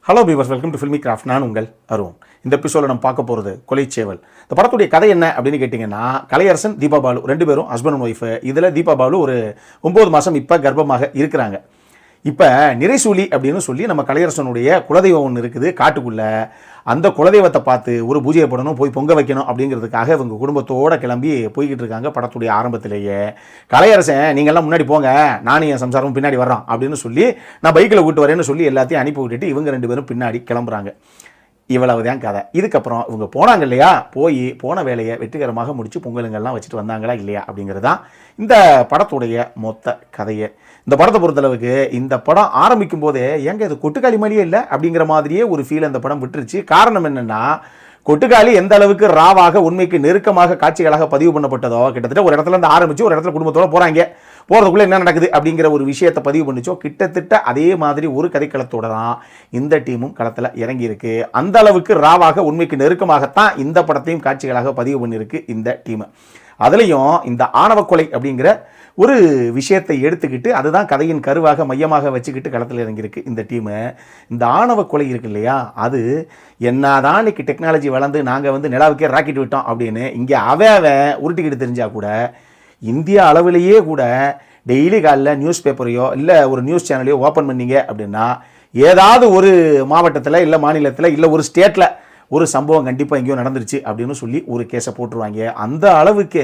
Hello beavers, welcome to filmi craft. நான் உங்கள் அருண். இந்த எபிசோட நம்ம பார்க்க போகிறது கொலைச்சேவல். இந்த படத்துடைய கதை என்ன அப்படின்னு கேட்டிங்கன்னா, கலையரசன் தீபா பாலு ரெண்டு பேரும் ஹஸ்பண்ட் அண்ட் ஒய்ஃபு. இதில் தீபா பாலு ஒரு 9 மாதம் இப்போ கர்ப்பமாக இருக்கிறாங்க. இப்போ நிறைசூலி அப்படின்னு சொல்லி நம்ம கலையரசனுடைய குலதெய்வம் ஒன்று இருக்குது காட்டுக்குள்ளே. அந்த குலதெய்வத்தை பார்த்து ஒரு பூஜையை போடணும், போய் பொங்க வைக்கணும் அப்படிங்கிறதுக்காக இவங்க குடும்பத்தோடு கிளம்பி போய்கிட்டு இருக்காங்க. படத்துடைய ஆரம்பத்திலேயே கலையரசன் நீங்கள்லாம் முன்னாடி போங்க, நானும் என் சம்சாரமும் பின்னாடி வர்றோம் அப்படின்னு சொல்லி நான் பைக்கில் கூப்பிட்டு வரேன்னு சொல்லி எல்லாத்தையும் அனுப்பி விட்டுட்டு இவங்க ரெண்டு பேரும் பின்னாடி கிளம்புறாங்க. இவ்வளவுதான் கதை. இதுக்கப்புறம் இவங்க போனாங்க இல்லையா, போன வேலையை வெற்றிகரமாக முடித்து பொங்கலுங்கள்லாம் வச்சுட்டு வந்தாங்களா இல்லையா அப்படிங்கிறது தான் இந்த படத்துடைய மொத்த கதையை. இந்த படத்தை பொறுத்தளவுக்கு இந்த படம் ஆரம்பிக்கும் போதே ஏங்க இது கொட்டுக்காளி மாதிரியே இல்லை அப்படிங்கிற மாதிரியே ஒரு ஃபீல் அந்த படம் விட்டுருச்சு. காரணம் என்னென்னா, கொட்டுக்காளி எந்த அளவுக்கு ராவாக உண்மைக்கு நெருக்கமாக காட்சிகளாக பதிவு பண்ணப்பட்டதோ, கிட்டத்தட்ட ஒரு இடத்துல இருந்து ஆரம்பித்து ஒரு இடத்துல குடும்பத்தோடு போகிறதுக்குள்ளே என்ன நடக்குது அப்படிங்கிற ஒரு விஷயத்தை பதிவு பண்ணிச்சோ, கிட்டத்தட்ட அதே மாதிரி ஒரு கதைக்களத்தோடு தான் இந்த டீமும் களத்தில் இறங்கியிருக்கு. அந்த அளவுக்கு ராவாக உண்மைக்கு நெருக்கமாகத்தான் இந்த படத்தையும் காட்சிகளாக பதிவு பண்ணியிருக்கு இந்த டீமு. அதுலேயும் இந்த ஆணவ கொலை அப்படிங்கிற ஒரு விஷயத்தை எடுத்துக்கிட்டு அதுதான் கதையின் கருவாக மையமாக வச்சுக்கிட்டு களத்தில் இறங்கியிருக்கு இந்த டீமு. இந்த ஆணவ கொலை இருக்கு இல்லையா, அது என்னதான் இன்னைக்கு டெக்னாலஜி வளர்ந்து நாங்கள் நிலாவுக்கே ராக்கெட் விட்டோம் அப்படின்னு இங்கே அவன் உருட்டிக்கிட்டு தெரிஞ்சால் கூட, இந்தியா அளவிலேயே கூட டெய்லி காலையில் நியூஸ் பேப்பரையோ இல்லை ஒரு நியூஸ் சேனலையோ ஓப்பன் பண்ணிங்க அப்படின்னா ஏதாவது ஒரு மாவட்டத்தில் இல்லை மாநிலத்தில் இல்லை ஒரு ஸ்டேட்டில் ஒரு சம்பவம் கண்டிப்பாக எங்கேயோ நடந்துருச்சு அப்படின்னு சொல்லி ஒரு கேஸை போட்டுருவாங்க. அந்த அளவுக்கு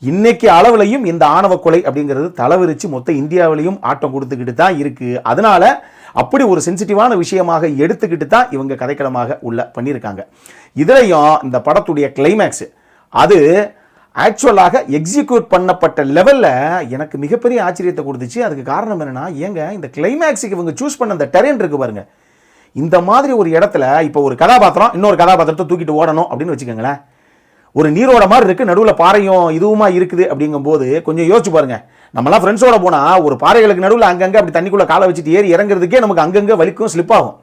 இன்னைக்கு அளவுலையும் இந்த ஆணவ கொலை அப்படிங்கிறது தலைவிரிச்சு மொத்த இந்தியாவிலையும் ஆட்டம் கொடுத்துக்கிட்டு தான் இருக்குது. அதனால அப்படி ஒரு சென்சிட்டிவான விஷயமாக எடுத்துக்கிட்டு தான் இவங்க கதைக்களமாக உள்ள பண்ணியிருக்காங்க. இதுலையும் இந்த படத்துடைய கிளைமேக்ஸ் அது ஆக்சுவலாக எக்ஸிக்யூட் பண்ணப்பட்ட லெவலில் எனக்கு மிகப்பெரிய ஆச்சரியத்தை கொடுத்துச்சு. அதுக்கு காரணம் என்னென்னா, ஏங்க இந்த கிளைமேக்ஸுக்கு இவங்க சூஸ் பண்ண அந்த டெரெயின் இருக்கு பாருங்க. இந்த மாதிரி ஒரு இடத்துல இப்போ ஒரு கதாபாத்திரம் இன்னொரு கதாபாத்திரத்தை தூக்கிட்டு ஓடணும் அப்படின்னு வச்சுக்கோங்களேன். ஒரு நீரோட மாதிரி இருக்குது, நடுவில் பாறையும் இதுவுமா இருக்குது. அப்படிங்கும்போது கொஞ்சம் யோசிச்சு பாருங்கள். நம்மளாம் ஃப்ரெண்ட்ஸோட போனால் ஒரு பாறைகளுக்கு நடுவில் அங்கங்கே அப்படி தண்ணிக்குள்ளே காலை வச்சுட்டு ஏறி இறங்குறதுக்கே நமக்கு அங்கங்கே வலிக்கும், ஸ்லிப் ஆகும்.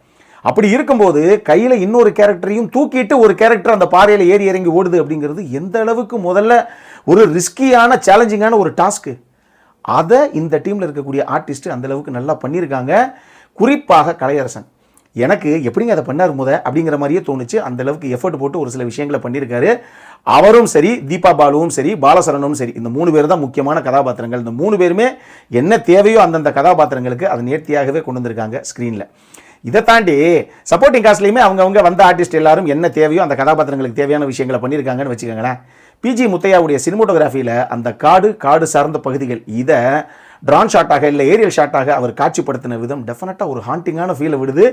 அப்படி இருக்கும்போது கையில் இன்னொரு கேரக்டரையும் தூக்கிட்டு ஒரு கேரக்டர் அந்த பாறையில் ஏறி இறங்கி ஓடுது அப்படிங்கிறது எந்த அளவுக்கு முதல்ல ஒரு ரிஸ்கியான சேலஞ்சிங்கான ஒரு டாஸ்க்கு. அதை இந்த டீமில் இருக்கக்கூடிய ஆர்டிஸ்ட் அந்த அளவுக்கு நல்லா பண்ணியிருக்காங்க. குறிப்பாக கலையரசன் எனக்கு எப்படிங்க அதை பண்ணார் அப்படிங்கிற மாதிரியே தோணுச்சு. அந்த அளவுக்கு எஃபர்ட் போட்டு ஒரு சில விஷயங்களை பண்ணியிருக்காரு. அவரும் சரி, தீபா பாலுவும் சரி, பாலசரனும் சரி, இந்த 3 பேர் தான் முக்கியமான கதாபாத்திரங்கள். இந்த 3 பேருமே என்ன தேவையோ அந்தந்த கதாபாத்திரங்களுக்கு அதை நேர்த்தியாகவே கொண்டு வந்திருக்காங்க ஸ்க்ரீனில். இதை தாண்டி சப்போர்ட்டிங் காஸ்ட்லையுமே அவங்கவுங்க வந்த ஆர்டிஸ்ட் எல்லாரும் என்ன தேவையோ அந்த கதாபாத்திரங்களுக்கு தேவையான விஷயங்களை பண்ணியிருக்காங்கன்னு வச்சுக்கோங்களேன். பிஜி முத்தையாவுடைய சினிமோட்டோகிராஃபியில் அந்த காடு சார்ந்த பகுதிகள் இதை ட்ரான் ஷாட்டாக இல்லை ஏரியல் ஷாட்டாக அவர் காட்சிப்படுத்தின விதம் டெஃபினட்டாக ஒரு ஹாண்டிங்கான ஃபீலை விடுது.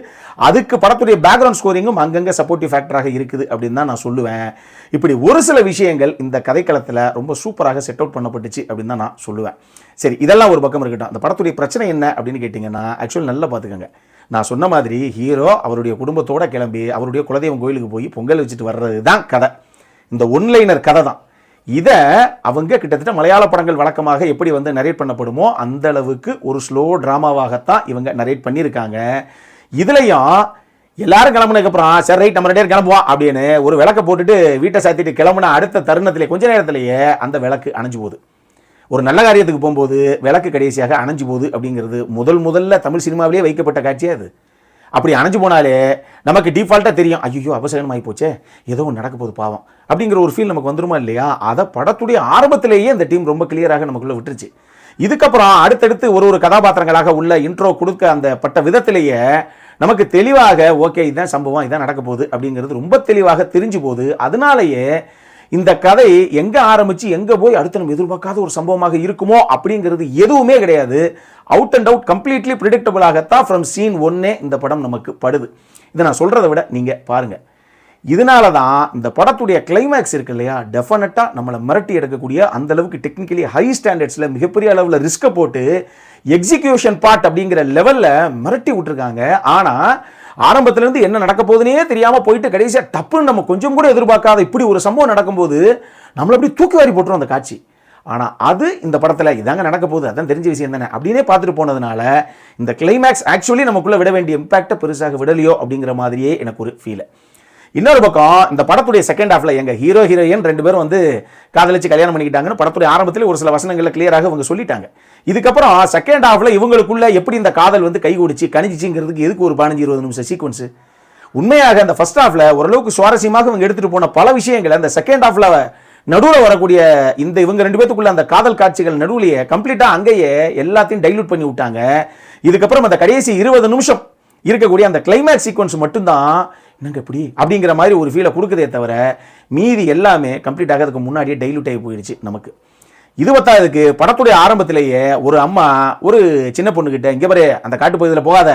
அதுக்கு படத்துடைய பேக்ரவுண்ட் ஸ்கோரிங்கும் அங்கங்கே சப்போர்ட்டிவ் ஃபேக்டராக இருக்குது அப்படின்னு தான் நான் சொல்லுவேன். இப்படி ஒரு சில விஷயங்கள் இந்த கதைக்களத்தில் ரொம்ப சூப்பராக செட் அவுட் பண்ணப்பட்டுச்சு அப்படின்னு தான் நான் சொல்லுவேன். சரி, இதெல்லாம் ஒரு பக்கம் இருக்கட்டும். அந்த படத்துடைய பிரச்சனை என்ன அப்படின்னு கேட்டிங்கன்னா, ஆக்சுவலி நல்லா பார்த்துக்கோங்க. நான் சொன்ன மாதிரி ஹீரோ அவருடைய குடும்பத்தோடு கிளம்பி அவருடைய குலதெய்வம் கோயிலுக்கு போய் பொங்கல் வச்சுட்டு வர்றது தான் கதை. இந்த ஒன்லைனர் கதை தான். இதை அவங்க கிட்டத்தட்ட மலையாள படங்கள் வழக்கமாக எப்படி நரேட் பண்ணப்படுமோ அந்த அளவுக்கு ஒரு ஸ்லோ ட்ராமாவாகத்தான் இவங்க நரேட் பண்ணியிருக்காங்க. இதுலையும் எல்லாரும் கிளம்புனதுக்கப்புறம் சரி ரைட் நம்ம 2 பேர் கிளம்புவோம் அப்படின்னு ஒரு விளக்கை போட்டுட்டு வீட்டை சாத்திட்டு கிளம்புன அடுத்த தருணத்திலே கொஞ்ச நேரத்திலேயே அந்த விளக்கு அணைஞ்சு போகுது. ஒரு நல்ல காரியத்துக்கு போகும்போது விளக்கு கடைசியாக அணைஞ்சு போகுது அப்படிங்கிறது முதல்ல தமிழ் சினிமாவிலே வைக்கப்பட்ட காட்சியே அது. அப்படி அணைஞ்சு போனாலே நமக்கு டிஃபால்ட்டாக தெரியும், ஐயோ அபசகனமாகி போச்சே, ஏதோ ஒன்று நடக்க போகுது பாவம் அப்படிங்கிற ஒரு ஃபீல் நமக்கு வந்துருமா இல்லையா. அதை படத்துடைய ஆரம்பத்திலேயே இந்த டீம் ரொம்ப கிளியராக நமக்குள்ளே விட்டுருச்சு. இதுக்கப்புறம் அடுத்தடுத்து ஒரு கதாபாத்திரங்களாக உள்ள இன்ட்ரோ கொடுக்க அந்த பட்ட விதத்திலேயே நமக்கு தெளிவாக ஓகே இதான் சம்பவம், இதான் நடக்க போகுது அப்படிங்கிறது ரொம்ப தெளிவாக தெரிஞ்சு போகுது. அதனாலேயே இந்த கதை எங்கே ஆரம்பித்து எங்கே போய் அடுத்து நம்ம எதிர்பார்க்காத ஒரு சம்பவமாக இருக்குமோ அப்படிங்கிறது எதுவுமே கிடையாது. அவுட் அண்ட் அவுட் கம்ப்ளீட்லி ப்ரிடிக்டபிளாகத்தான் ஃப்ரம் சீன் 1 இந்த படம் நமக்கு படுது. இதை நான் சொல்கிறத விட நீங்கள் பாருங்கள். இதனால தான் இந்த படத்துடைய கிளைமேக்ஸ் இருக்கு இல்லையா, டெஃபினட்டாக நம்மளை மிரட்டி எடுக்கக்கூடிய அந்த அளவுக்கு டெக்னிக்கலி ஹை ஸ்டாண்டர்ட்ஸில் மிகப்பெரிய அளவில் ரிஸ்க்கை போட்டு எக்ஸிக்யூஷன் பார்ட் அப்படிங்கிற லெவலில் மிரட்டி விட்டுருக்காங்க. ஆனால் ஆரம்பத்திலேருந்து என்ன நடக்க போகுதுன்னே தெரியாமல் போயிட்டு கடைசியாக டப்புன்னு நம்ம கொஞ்சம் கூட எதிர்பார்க்காத இப்படி ஒரு சம்பவம் நடக்கும்போது நம்மளை அப்படி தூக்கி வாரி போட்டுரும் அந்த காட்சி. ஆனால் அது இந்த படத்தில் இதாங்க நடக்க போகுது, அதான் தெரிஞ்ச விஷயம் தானே அப்படின்னே பார்த்துட்டு போனதுனால இந்த கிளைமேக்ஸ் ஆக்சுவலி நமக்குள்ளே விட வேண்டிய இம்பாக்டை பெருசாக விடலையோ அப்படிங்கிற மாதிரியே எனக்கு ஒரு ஃபீல். இன்னொரு பக்கம் இந்த படத்துடைய செகண்ட் ஹாஃப்ல எங்க ஹீரோ ஹீரோயின் 2 பேரும் வந்து காதலிச்சு கல்யாணம் பண்ணிக்கிட்டாங்கன்னு படத்துடைய ஆரம்பத்தில் ஒரு சில வசனங்கள்ல கிளியராக இவங்க சொல்லிட்டாங்க. இதுக்கப்புறம் செகண்ட் ஹாஃப்ல இவங்களுக்குள்ள எப்படி இந்த காதல் வந்து கைகூடிச்சு கணிச்சிங்கிறதுக்கு எதுக்கு ஒரு 15-20 நிமிஷம் சீக்வன்ஸ்? உண்மையாக அந்த ஃபர்ஸ்ட் ஹாஃப்ல ஓரளவுக்கு சுவாரஸ்யமாக இவங்க எடுத்துட்டு போன பல விஷயங்களை அந்த செகண்ட் ஹாஃப்ல நடுவில் வரக்கூடிய இந்த இவங்க 2 பேத்துக்குள்ள அந்த காதல் காட்சிகள் நடுவுலையே கம்ப்ளீட்டா அங்கேயே எல்லாத்தையும் டைல்யூட் பண்ணி விட்டாங்க. இதுக்கப்புறம் அந்த கடைசி 20 நிமிஷம் இருக்கக்கூடிய அந்த கிளைமேக்ஸ் சீக்வன்ஸ் மட்டும்தான் என்னங்க இப்படி அப்படிங்கிற மாதிரி ஒரு ஃபீலை கொடுக்குதே தவிர மீதி எல்லாமே கம்ப்ளீட் ஆகிறதுக்கு முன்னாடியே டைல்யூட் ஆகி போயிடுச்சு நமக்கு. இது பத்தாததுக்கு படத்துடைய ஆரம்பத்திலேயே ஒரு அம்மா ஒரு சின்ன பொண்ணுகிட்ட இங்கே பாரு அந்த காட்டுப்பகுதியில் போகாத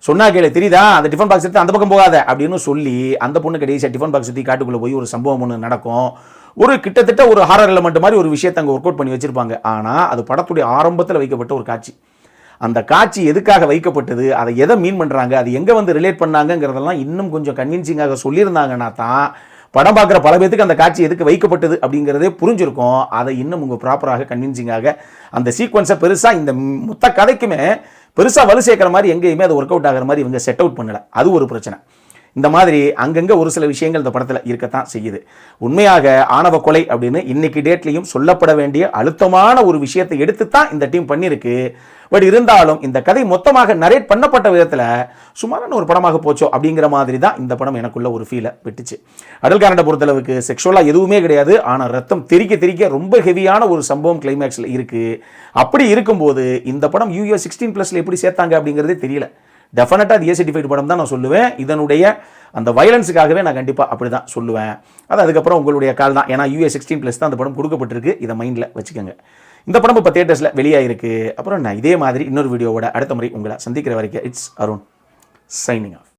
சொன்னா கேளு தெரியுதா, அந்த டிஃபன் பாக்ஸ் எடுத்து அந்த பக்கம் போகாத அப்படின்னு சொல்லி அந்த பொண்ணு கடைசியாக டிஃபன் பாக்ஸ் எடுத்து காட்டுக்குள்ளே போய் ஒரு சம்பவம் ஒன்று நடக்கும். ஒரு கிட்டத்தட்ட ஒரு ஹாரர் எலமெண்ட் மாதிரி ஒரு விஷயத்தை அங்கே ஒர்க் அவுட் பண்ணி வச்சிருப்பாங்க. ஆனால் அது படத்துடைய ஆரம்பத்தில் வைக்கப்பட்ட ஒரு காட்சி. அந்த காட்சி எதுக்காக வைக்கப்பட்டது, அதை எதை மீன் பண்ணுறாங்க, அது எங்கே வந்து ரிலேட் பண்ணாங்கிறதெல்லாம் இன்னும் கொஞ்சம் கன்வின்சிங்காக சொல்லியிருந்தாங்கன்னா தான் படம் பார்க்குற பல பேருக்கு அந்த காட்சி எதுக்கு வைக்கப்பட்டது அப்படிங்கிறதே புரிஞ்சிருக்கும். அதை இன்னும் உங்கள் ப்ராப்பராக கன்வின்சிங்காக அந்த சீக்வன்ஸை பெருசாக இந்த மொத்த கதைக்குமே பெருசாக வலு சேர்க்குற மாதிரி எங்கேயுமே அது ஒர்க் அவுட் ஆகிற மாதிரி இவங்க செட் அவுட் பண்ணலை. அது ஒரு பிரச்சனை. இந்த மாதிரி அங்கங்கே ஒரு சில விஷயங்கள் இந்த படத்தில் இருக்கத்தான் செய்யுது. உண்மையாக ஆணவ கொலை அப்படின்னு இன்னைக்கு டேட்லையும் சொல்லப்பட வேண்டிய அழுத்தமான ஒரு விஷயத்தை எடுத்து தான் இந்த டீம் பண்ணியிருக்கு. பட் இருந்தாலும் இந்த கதை மொத்தமாக நரேட் பண்ணப்பட்ட விதத்தில் சுமாரான ஒரு படமாக போச்சோ அப்படிங்கிற மாதிரி தான் இந்த படம் எனக்குள்ள ஒரு ஃபீலை விட்டுச்சு. அடல் கானடை பொறுத்தளவுக்கு செக்ஷுவலாக எதுவுமே கிடையாது. ஆனால் ரத்தம் தெறிக்க ரொம்ப ஹெவியான ஒரு சம்பவம் கிளைமேக்ஸில் இருக்குது. அப்படி இருக்கும்போது இந்த படம் UA 16+ எப்படி சேர்த்தாங்க அப்படிங்கிறதே தெரியல. டெஃபினட்டாக அது A-certified படம் தான் நான் சொல்லுவேன். இதனுடைய அந்த வயலன்ஸுக்காகவே நான் கண்டிப்பாக அப்படி தான் சொல்லுவேன். அது அதுக்கப்புறம் உங்களுடைய கால் தான். ஏன்னா UA 16+ தான் அந்த படம் கொடுக்கப்பட்டிருக்கு. இதை மைண்டில் வச்சுக்கோங்க. இந்த படம் இப்போ தியேட்டர்ஸில் வெளியாகிருக்கு. அப்புறம் நான் இதே மாதிரி இன்னொரு வீடியோவோட அடுத்த முறை உங்களை சந்திக்கிற வரைக்கும் இட்ஸ் அருண் சைனிங் ஆஃப்.